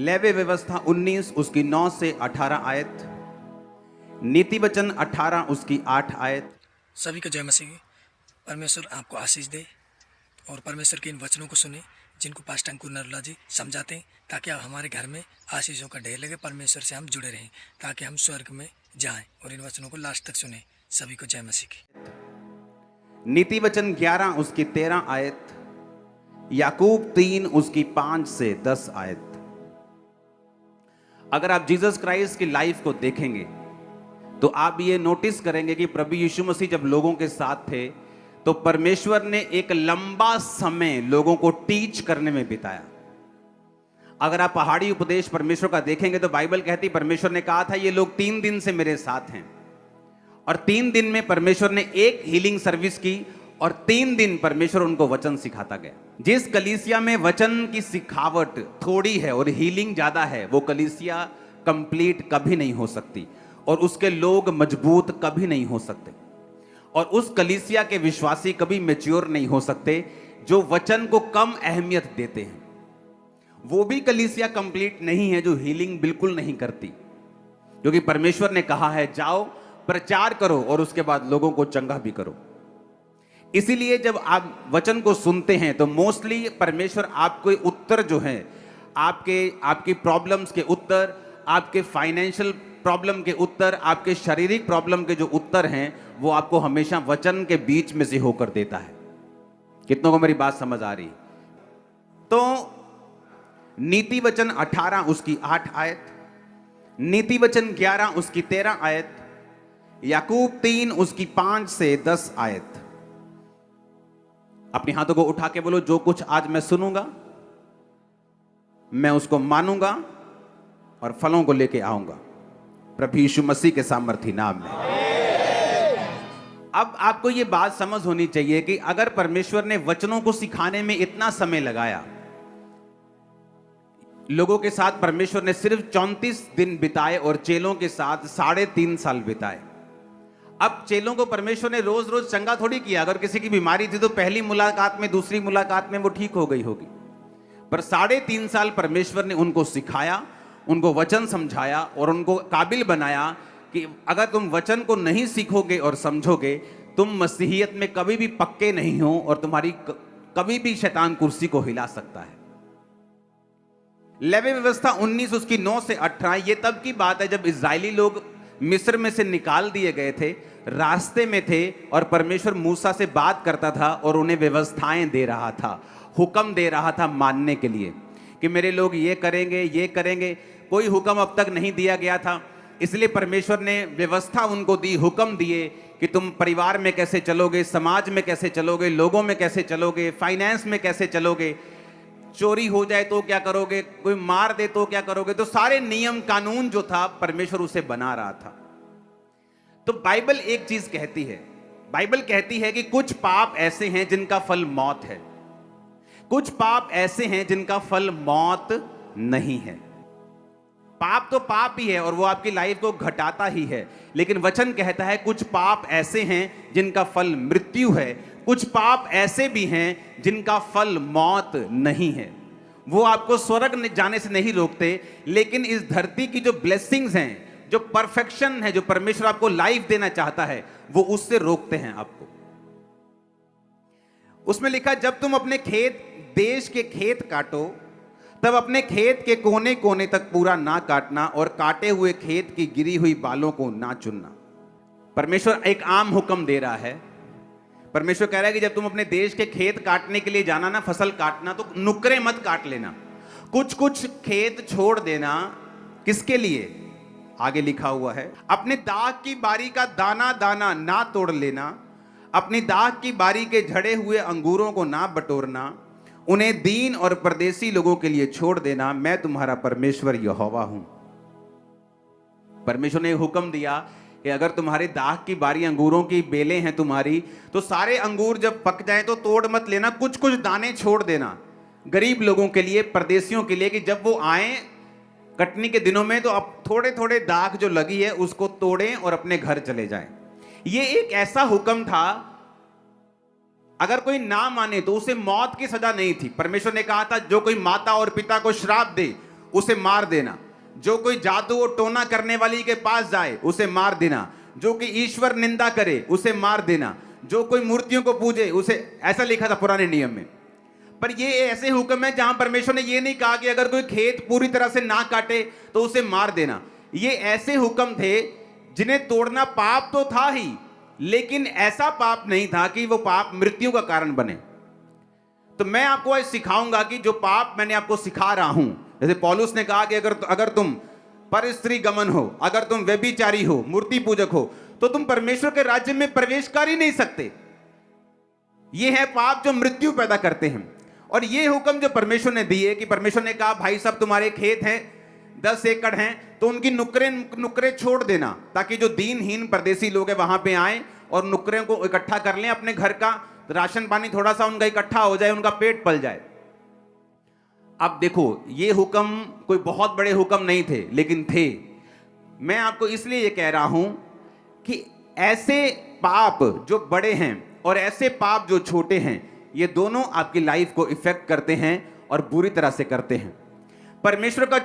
Levy व्यवस्था 19 उसकी 9 से 18 आयत, नीति वचन 18 उसकी 8 आयत। सभी को जय मसीह। परमेश्वर आपको आशीष दे और परमेश्वर के इन वचनों को सुने जिनको पास्टर अंकुर नरोला जी समझाते हैं, ताकि आप हमारे घर में आशीषों का ढेर लगे। परमेश्वर से हम जुड़े रहें ताकि हम स्वर्ग में जाएं और इन वचनों को लास्ट तक सुने। सभी को जय मसीह की। नीति वचन 11 उसकी 13 आयत, याकूब 3 उसकी 5 से 10 आयत। अगर आप जीसस क्राइस्ट की लाइफ को देखेंगे तो आप ये नोटिस करेंगे कि प्रभु यीशु मसीह जब लोगों के साथ थे तो परमेश्वर ने एक लंबा समय लोगों को टीच करने में बिताया। अगर आप पहाड़ी उपदेश परमेश्वर का देखेंगे तो बाइबल कहती परमेश्वर ने कहा था ये लोग 3 दिन से मेरे साथ हैं, और 3 दिन में परमेश्वर ने एक हीलिंग सर्विस की और 3 दिन परमेश्वर उनको वचन सिखाता गया। जिस कलीसिया में वचन की सिखावट थोड़ी है और हीलिंग ज्यादा है, वो कलीसिया कंप्लीट कभी नहीं हो सकती और उसके लोग मजबूत कभी नहीं हो सकते, और उस कलीसिया के विश्वासी कभी मैच्योर नहीं हो सकते जो वचन को कम अहमियत देते हैं। वो भी कलीसिया कंप्लीट नहीं है जो हीलिंग बिल्कुल नहीं करती, क्योंकि परमेश्वर ने कहा है जाओ प्रचार करो और उसके बाद लोगों को चंगा भी करो। इसीलिए जब आप वचन को सुनते हैं तो मोस्टली परमेश्वर आपको उत्तर जो है, आपकी प्रॉब्लम्स के उत्तर, आपके फाइनेंशियल प्रॉब्लम के उत्तर, आपके शारीरिक प्रॉब्लम के जो उत्तर हैं, वो आपको हमेशा वचन के बीच में से होकर देता है। कितनों को मेरी बात समझ आ रही? तो नीति वचन 18 उसकी 8 आयत, नीति वचन 11 उसकी 13 आयत, याकूब 3 उसकी 5 से 10 आयत। अपने हाथों को उठा के बोलो, जो कुछ आज मैं सुनूंगा मैं उसको मानूंगा और फलों को लेके आऊंगा प्रभु यीशु मसीह के सामर्थी नाम में। अब आपको यह बात समझ होनी चाहिए कि अगर परमेश्वर ने वचनों को सिखाने में इतना समय लगाया, लोगों के साथ परमेश्वर ने सिर्फ 34 दिन बिताए और चेलों के साथ 3.5 साल बिताए। अब चेलों को परमेश्वर ने रोज रोज चंगा थोड़ी किया। अगर किसी की बीमारी थी तो पहली मुलाकात में, दूसरी मुलाकात में वो ठीक हो गई होगी, पर 3.5 साल परमेश्वर ने उनको सिखाया, उनको वचन समझाया और उनको काबिल बनाया कि अगर तुम वचन को नहीं सीखोगे और समझोगे, तुम मसीहियत में कभी भी पक्के नहीं हो और तुम्हारी कभी भी शैतान कुर्सी को हिला सकता है। लेवी व्यवस्था 19 उसकी 9 से 18, ये तब की बात है जब इस्राएली लोग मिस्र में से निकाल दिए गए थे, रास्ते में थे और परमेश्वर मूसा से बात करता था और उन्हें व्यवस्थाएं दे रहा था, हुक्म दे रहा था मानने के लिए कि मेरे लोग ये करेंगे ये करेंगे। कोई हुक्म अब तक नहीं दिया गया था, इसलिए परमेश्वर ने व्यवस्था उनको दी, हुक्म दिए कि तुम परिवार में कैसे चलोगे, समाज में कैसे चलोगे, लोगों में कैसे चलोगे, फाइनेंस में कैसे चलोगे, चोरी हो जाए तो क्या करोगे, कोई मार दे तो क्या करोगे। तो सारे नियम कानून जो था परमेश्वर उसे बना रहा था। तो बाइबल एक चीज कहती है, बाइबल कहती है कि कुछ पाप ऐसे हैं जिनका फल मौत है, कुछ पाप ऐसे हैं जिनका फल मौत नहीं है। पाप तो पाप ही है और वो आपकी लाइफ को घटाता ही है, लेकिन वचन कहता है कुछ पाप ऐसे हैं जिनका फल मृत्यु है, कुछ पाप ऐसे भी हैं जिनका फल मौत नहीं है। वो आपको स्वर्ग जाने से नहीं रोकते, लेकिन इस धरती की जो ब्लेसिंग्स हैं, जो परफेक्शन है, जो परमेश्वर आपको लाइफ देना चाहता है, वो उससे रोकते हैं आपको। उसमें लिखा, जब तुम अपने देश के खेत काटो तब अपने खेत के कोने कोने तक पूरा ना काटना और काटे हुए खेत की गिरी हुई बालों को ना चुनना। परमेश्वर एक आम हुक्म दे रहा है। परमेश्वर कह रहा है कि जब तुम अपने देश के खेत काटने के लिए जाना ना, फसल काटना, तो नुकरे मत काट लेना, कुछ कुछ खेत छोड़ देना। किसके लिए? आगे लिखा हुआ है, अपने दाख की बारी का दाना दाना ना तोड़ लेना, अपनी दाख की बारी के झड़े हुए अंगूरों को ना बटोरना, उन्हें दीन और परदेसी लोगों के लिए छोड़ देना, मैं तुम्हारा परमेश्वर यहोवा हूं। परमेश्वर ने हुक्म दिया कि अगर तुम्हारे दाख की बारी, अंगूरों की बेलें हैं तुम्हारी, तो सारे अंगूर जब पक जाएं तो तोड़ मत लेना, कुछ कुछ दाने छोड़ देना गरीब लोगों के लिए, परदेसियों के लिए, कि जब वो आए कटनी के दिनों में तो अब थोड़े थोड़े दाख जो लगी है उसको तोड़ें और अपने घर चले जाएं। ये एक ऐसा हुक्म था, अगर कोई ना माने तो उसे मौत की सजा नहीं थी। परमेश्वर ने कहा था जो कोई माता और पिता को श्राप दे उसे मार देना। जो कोई जादू और टोना करने वाली के पास जाए उसे मार देना। जो कि ईश्वर निंदा करे उसे मार देना। जो कोई मूर्तियों को पूजे उसे, ऐसा लिखा था पुराने नियम में। पर ये ऐसे हुक्म है जहां परमेश्वर ने ये नहीं कहा कि अगर कोई खेत पूरी तरह से ना काटे तो उसे मार देना। ये ऐसे हुक्म थे जिन्हें तोड़ना पाप तो था ही, लेकिन ऐसा पाप नहीं था कि वो पाप मृत्यु का कारण बने। तो मैं आपको आज सिखाऊंगा कि जो पाप मैंने आपको सिखा रहा हूं, जैसे पौलुस ने कहा कि अगर तुम पर स्त्री गमन हो, अगर तुम व्यभिचारी हो, मूर्ति पूजक हो, तो तुम परमेश्वर के राज्य में प्रवेश कर ही नहीं सकते। ये है पाप जो मृत्यु पैदा करते हैं। और ये हुक्म जो परमेश्वर ने दिए कि परमेश्वर ने कहा भाई सब तुम्हारे खेत हैं 10 एकड़ हैं तो उनकी नुकरे छोड़ देना, ताकि जो दीनहीन परदेसी लोग हैं वहां पे आए और नुकरे को इकट्ठा कर लें, अपने घर का राशन पानी थोड़ा सा उनका इकट्ठा हो जाए, उनका पेट पल जाए। अब देखो ये हुक्म कोई बहुत बड़े हुक्म नहीं थे, लेकिन थे। मैं आपको इसलिए ये कह रहा हूं कि ऐसे पाप जो बड़े हैं और ऐसे पाप जो छोटे हैं, ये दोनों आपकी लाइफ को इफेक्ट करते हैं और बुरी तरह से करते हैं। परमेश्वर का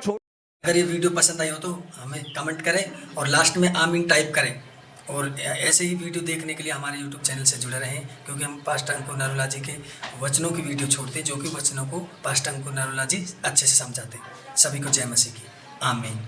अगर ये वीडियो पसंद आई हो तो हमें कमेंट करें और लास्ट में आमीन टाइप करें। और ऐसे ही वीडियो देखने के लिए हमारे यूट्यूब चैनल से जुड़े रहें, क्योंकि हम पास्टर अंकुर नरोला जी के वचनों की वीडियो छोड़ते हैं, जो कि वचनों को पास्टर अंकुर नरोला जी अच्छे से समझाते हैं। सभी को जय मसीह की आमीन।